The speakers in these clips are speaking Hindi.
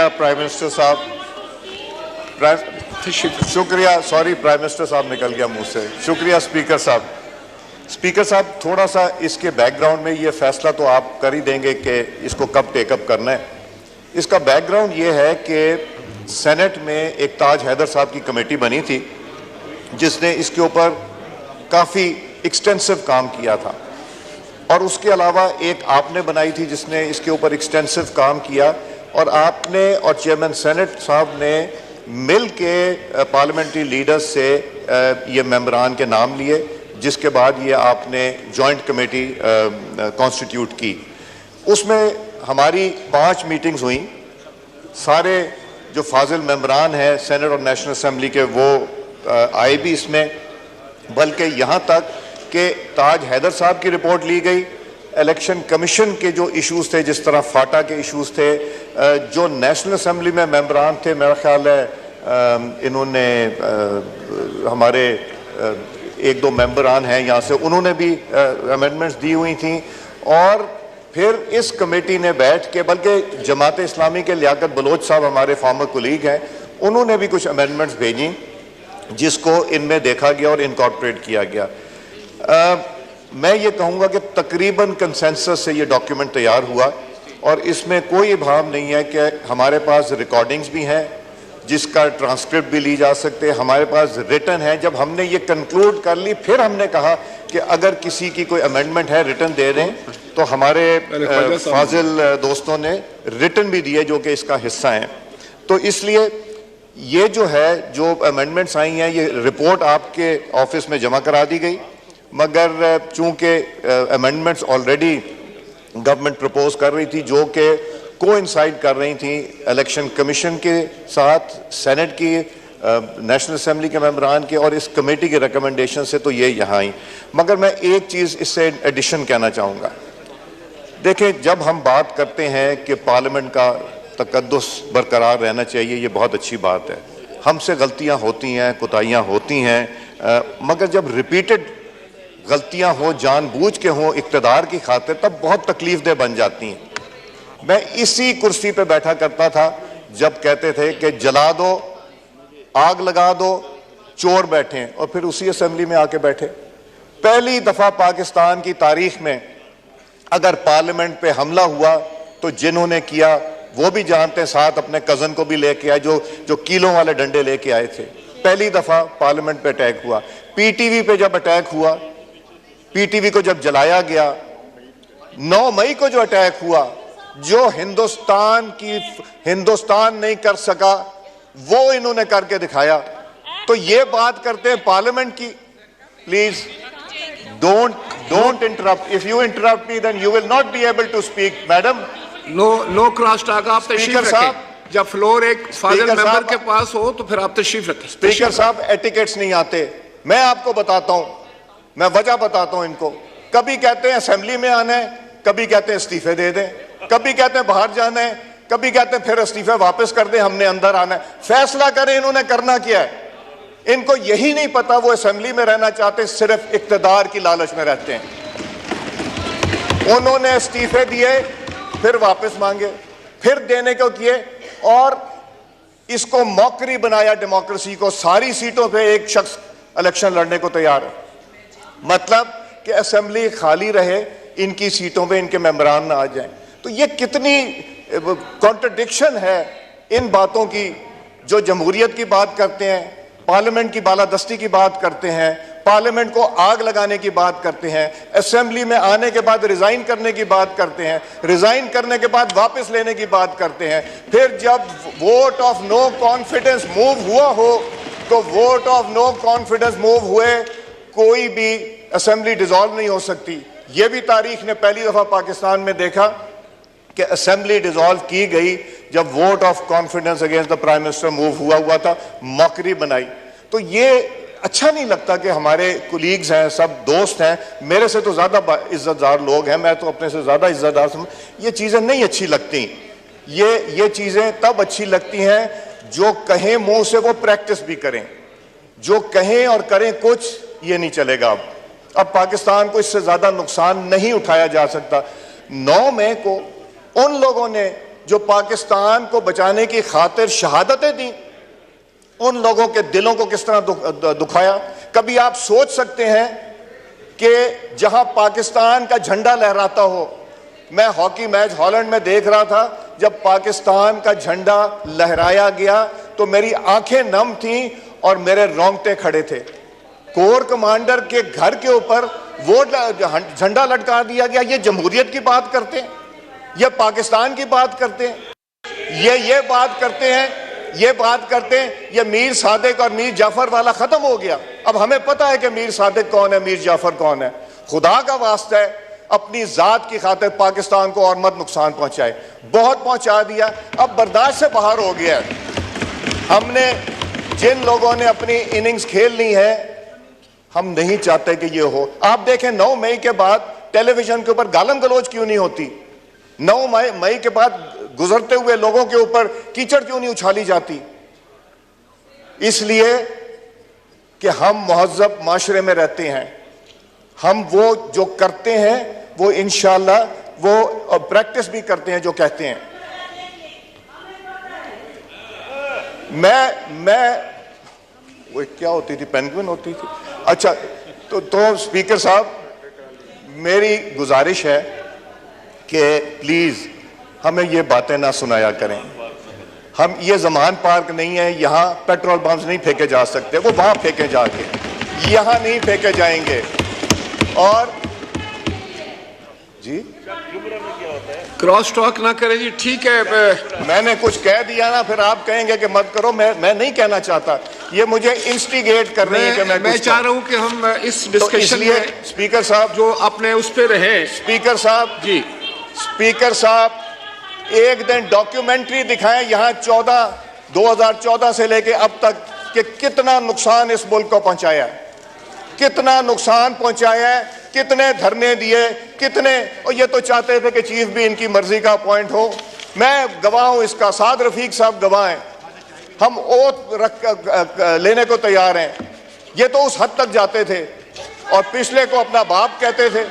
प्राइम मिनिस्टर साहब, शुक्रिया। सॉरी, प्राइम मिनिस्टर साहब निकल गया मुंह से। शुक्रिया स्पीकर साहब। स्पीकर साहब, थोड़ा सा इसके बैकग्राउंड में, ये फैसला तो आप कर ही देंगे कि इसको कब टेकअप करना है। इसका बैकग्राउंड ये है कि सेनेट में एक ताज हैदर साहब की कमेटी बनी थी जिसने इसके ऊपर काफ़ी एक्सटेंसिव काम किया था, और उसके अलावा एक आपने बनाई थी जिसने इसके ऊपर एक्सटेंसिव काम किया, और आपने और चेयरमैन सेनेट साहब ने मिल के पार्लियामेंट्री लीडर्स से ये मेंबरान के नाम लिए, जिसके बाद ये आपने जॉइंट कमेटी कॉन्स्टिट्यूट की। उसमें हमारी 5 मीटिंग्स हुई। सारे जो फाजिल मेंबरान हैं सेनेट और नेशनल असेंबली के वो आए भी इसमें, बल्कि यहाँ तक कि ताज हैदर साहब की रिपोर्ट ली गई। इलेक्शन कमीशन के जो इश्यूज थे, जिस तरह फाटा के इश्यूज थे, जो नेशनल असेंबली में मेंबरान थे, मेरा ख्याल है इन्होंने हमारे 1-2 मेंबरान हैं यहाँ से, उन्होंने भी अमेंडमेंट्स दी हुई थी। और फिर इस कमेटी ने बैठ के, बल्कि जमात इस्लामी के लियाकत बलोच साहब हमारे फॉर्मर कोलीग हैं, उन्होंने भी कुछ अमेंडमेंट्स भेजी जिसको इनमें देखा गया और इनकॉर्पोरेट किया गया। मैं ये कहूँगा कि तकरीबन कंसेंसस से ये डॉक्यूमेंट तैयार हुआ, और इसमें कोई भाव नहीं है कि हमारे पास रिकॉर्डिंग्स भी हैं जिसका ट्रांसक्रिप्ट भी ली जा सकते हैं, हमारे पास रिटन है। जब हमने ये कंक्लूड कर ली, फिर हमने कहा कि अगर किसी की कोई अमेंडमेंट है रिटन दे दें, तो हमारे फाजिल दोस्तों ने रिटन भी दिए जो कि इसका हिस्सा हैं। तो इसलिए ये जो है, जो अमेंडमेंट्स आई हैं, ये रिपोर्ट आपके ऑफिस में जमा करा दी गई, मगर चूंकि अमेंडमेंट्स ऑलरेडी गवर्नमेंट प्रपोज कर रही थी जो कि कोइंसाइड कर रही थी इलेक्शन कमीशन के साथ, सेनेट की, नेशनल असेंबली के मेंबरान के और इस कमेटी के रिकमेंडेशन से, तो ये यहाँ आई। मगर मैं एक चीज़ इससे एडिशन कहना चाहूँगा। देखें, जब हम बात करते हैं कि पार्लियामेंट का तकद्दुस बरकरार रहना चाहिए, ये बहुत अच्छी बात है। हमसे गलतियाँ होती हैं, कोताहियाँ होती हैं, मगर जब रिपीटेड गलतियाँ हो, जानबूझ के हों इक़्तिदार की खातिर, तब बहुत तकलीफ़देह बन जाती हैं। मैं इसी कुर्सी पे बैठा करता था जब कहते थे कि जला दो, आग लगा दो, चोर बैठे, और फिर उसी असेंबली में आके बैठे। पहली दफ़ा पाकिस्तान की तारीख में अगर पार्लियामेंट पे हमला हुआ तो जिन्होंने किया वो भी जानते हैं, साथ अपने कज़न को भी लेके आए जो किलों वाले डंडे लेके आए थे। पहली दफ़ा पार्लियामेंट पे अटैक हुआ। पीटीवी पे जब अटैक हुआ, पीटीवी को जब जलाया गया, 9 मई को जो अटैक हुआ, जो हिंदुस्तान नहीं कर सका वो इन्होंने करके दिखाया। तो ये बात करते हैं पार्लियामेंट की। Please don't interrupt. If you interrupt me then you will not be able to speak. Madam, no cross talk. आप तशरीफ रखें। जब फ्लोर एक फाजिल मेंबर के पास हो तो फिर आप तशरीफ रखें। स्पीकर साहब, एटिकेट्स नहीं आते। मैं आपको बताता हूं, मैं वजह बताता हूं इनको। कभी कहते हैं असेंबली में आना है, कभी कहते हैं इस्तीफे दे दें, कभी कहते हैं बाहर जाना है, कभी कहते हैं फिर इस्तीफे वापस कर दें, हमने अंदर आना है। फैसला करें इन्होंने करना क्या है। इनको यही नहीं पता वो असेंबली में रहना चाहते, सिर्फ इक्तदार की लालच में रहते हैं। उन्होंने इस्तीफे दिए, फिर वापस मांगे, फिर देने को किए, और इसको मौकरी बनाया डेमोक्रेसी को। सारी सीटों पे एक शख्स इलेक्शन लड़ने को तैयार है, मतलब कि असेंबली खाली रहे, इनकी सीटों पे इनके मेंबरान ना आ जाएं। तो ये कितनी कॉन्ट्रडिक्शन है इन बातों की। जो जमहूरियत की बात करते हैं, पार्लियामेंट की बालादस्ती की बात करते हैं, पार्लियामेंट को आग लगाने की बात करते हैं, असेंबली में आने के बाद रिजाइन करने की बात करते हैं, रिजाइन करने के बाद वापस लेने की बात करते हैं। फिर जब vote of no confidence move हुआ हो, तो vote of no confidence move हुए, कोई भी असेंबली डिसॉल्व नहीं हो सकती। यह भी तारीख ने पहली दफा पाकिस्तान में देखा कि असेंबली डिसॉल्व की गई जब vote of confidence against the prime minister move हुआ था, मौकरी बनाई। तो ये अच्छा नहीं लगता कि हमारे कुलीग्स हैं, सब दोस्त हैं, मेरे से तो ज्यादा इज्जतदार लोग हैं, मैं तो अपने से ज्यादा इज्जतदार समझ, ये चीजें नहीं अच्छी लगती। ये चीजें तब अच्छी लगती हैं जो कहें मुंह से वो प्रैक्टिस भी करें। जो कहें और करें कुछ, ये नहीं चलेगा। अब पाकिस्तान को इससे ज्यादा नुकसान नहीं उठाया जा सकता। 9 मई को उन लोगों ने जो पाकिस्तान को बचाने की खातिर शहादतें दी, उन लोगों के दिलों को किस तरह दुखाया। कभी आप सोच सकते हैं कि जहां पाकिस्तान का झंडा लहराता हो, मैं हॉकी मैच हॉलैंड में देख रहा था, जब पाकिस्तान का झंडा लहराया गया तो मेरी आंखें नम थीं और मेरे रोंगटे खड़े थे। कोर कमांडर के घर के ऊपर वो झंडा लटका दिया गया। ये जमहूरियत की बात करते हैं, ये पाकिस्तान की बात करते हैं, ये बात करते हैं, ये बात करते हैं। ये मीर सादिक और मीर जाफर वाला खत्म हो गया। अब हमें पता है कि मीर सादिक कौन है, मीर जाफर कौन है। खुदा का वास्ता है, अपनी जात की खातिर पाकिस्तान को और मत नुकसान पहुंचाए। बहुत पहुंचा दिया, अब बर्दाश्त से बाहर हो गया है। हमने जिन लोगों ने अपनी इनिंग्स खेल ली है, हम नहीं चाहते कि ये हो। आप देखें 9 मई के बाद टेलीविजन के ऊपर गालम गलोच क्यों नहीं होती? 9 मई के बाद गुजरते हुए लोगों के ऊपर कीचड़ क्यों नहीं उछाली जाती? इसलिए कि हम महज़्ज़ब माशरे में रहते हैं। हम वो जो करते हैं वो इंशाअल्लाह वो प्रैक्टिस भी करते हैं जो कहते हैं। मैं वो क्या होती थी, पेंगुइन होती थी। अच्छा, तो स्पीकर साहब, मेरी गुजारिश है कि प्लीज हमें ये बातें ना सुनाया करें। हम ये जमान पार्क नहीं है, यहाँ पेट्रोल बम्स नहीं फेंके जा सकते, वो वहां फेंके जाके, यहाँ नहीं फेंके जाएंगे। और जी क्रॉस टॉक ना करें जी, ठीक है। मैंने कुछ कह दिया ना, फिर आप कहेंगे कि मत करो। मैं नहीं कहना चाहता, ये मुझे इंस्टिगेट कर रही है कि मैं चाह रहा हूं कि हम इस डिस्कशन तो में स्पीकर साहब जो अपने उस पे रहे। स्पीकर साहब जी, स्पीकर साहब, एक दिन डॉक्यूमेंट्री दिखाएं यहाँ 2014 से लेके अब तक कि कितना नुकसान इस मुल्क को पहुंचाया है, कितना नुकसान पहुंचाया है, कितने धरने दिए, कितने। और ये तो चाहते थे कि चीफ भी इनकी मर्जी का अपॉइंट हो। मैं गवाह हूं इसका, साद रफीक साहब गवाह हैं। हम ओथ लेने को तैयार हैं। ये तो उस हद तक जाते थे और पिछले को अपना बाप कहते थे,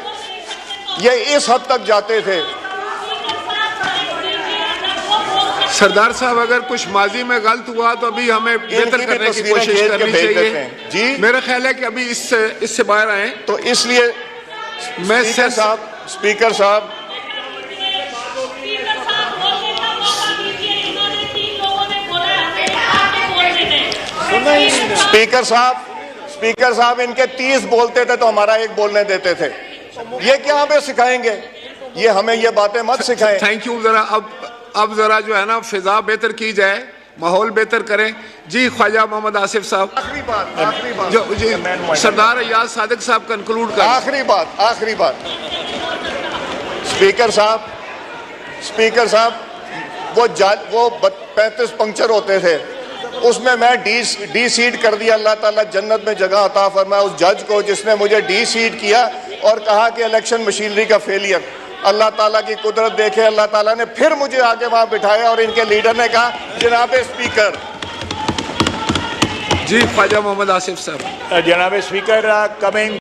ये इस हद तक जाते थे। सरदार साहब, अगर कुछ माजी में गलत हुआ तो अभी हमें बेहतर करने की कोशिश करनी चाहिए जी। मेरा ख्याल है कि अभी इससे बाहर आए, तो इसलिए मैं स्पीकर साहब स्पीकर साहब इनके 30 बोलते थे तो हमारा एक बोलने देते थे। ये क्या हमें सिखाएंगे? ये हमें ये बातें मत सिखाएं। Thank you. जरा अब जरा जो है ना फिजा बेहतर की जाए, माहौल बेहतर करें। जी ख्वाजा मोहम्मद आसिफ साहब, आखिरी बात जो जी सरदार अयाज सादिक साहब कंक्लूड कर। आखिरी बात स्पीकर साहब, वो 35 पंक्चर होते थे, उसमें मैं डी सीट कर दिया। अल्लाह ताला जन्नत में जगह अता फरमाए उस जज को जिसने मुझे डी सीट किया और कहा कि इलेक्शन मशीनरी का फेलियर। अल्लाह ताला की कुदरत देखे, अल्लाह ताला ने फिर मुझे आगे वहां बिठाया और इनके लीडर ने कहा, जनाब स्पीकर। जी ख्वाजा मोहम्मद आसिफ साहब। जनाब स्पीकर, कमिंग